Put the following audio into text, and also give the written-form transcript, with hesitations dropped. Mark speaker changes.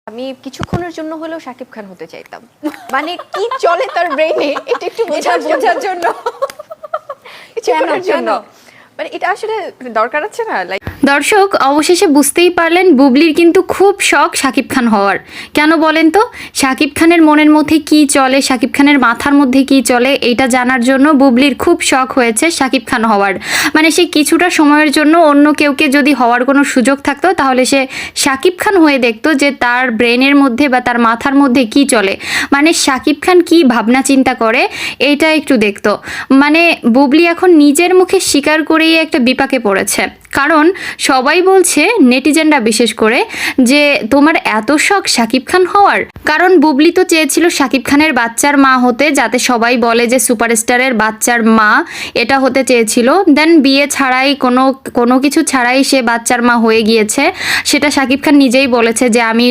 Speaker 1: আমি কিছুক্ষণের জন্য হলেও শাকিব খান হতে চাইতাম। মানে কি চলে তার ব্রেইনে এটা একটু বোঝার জন্য।
Speaker 2: কেন?
Speaker 1: মানে এটা আসলে দরকার আছে না।
Speaker 3: দর্শক অবশেষে বুঝতেই পারলেন বুবলির কিন্তু খুব শখ শাকিব খান হওয়ার। কেন বলেন তো? শাকিব খানের মনের মধ্যে কি চলে, শাকিব খানের মাথার মধ্যে কি চলে, এটা জানার জন্য বুবলির খুব শখ হয়েছে শাকিব খান হওয়ার। মানে সে কিছুটা সময়ের জন্য অন্য কেউকে যদি হওয়ার কোনো সুযোগ থাকতো তাহলে সে শাকিব খান হয়ে দেখতো যে তার ব্রেনের মধ্যে বা তার মাথার মধ্যে কি চলে, মানে শাকিব খান কি ভাবনা চিন্তা করে এইটা একটু দেখতো। মানে বুবলি এখন নিজের মুখে স্বীকার করেই একটা বিপাকে পড়েছে। কারণ সবাই বলছে, নেটিজেনরা বিশেষ করে, যে তোমার এত শখ শাকিব খান হওয়ার। কারণ বুবলি তো চেয়েছিল শাকিব খানের বাচ্চার মা হতে, যাতে সবাই বলে যে সুপারস্টারের বাচ্চার মা, এটা হতে চেয়েছিল। দেন বিয়ে ছাড়াই কোনো কিছু ছাড়াই সে বাচ্চার মা হয়ে গিয়েছে। সেটা শাকিব খান নিজেই বলেছে যে আমি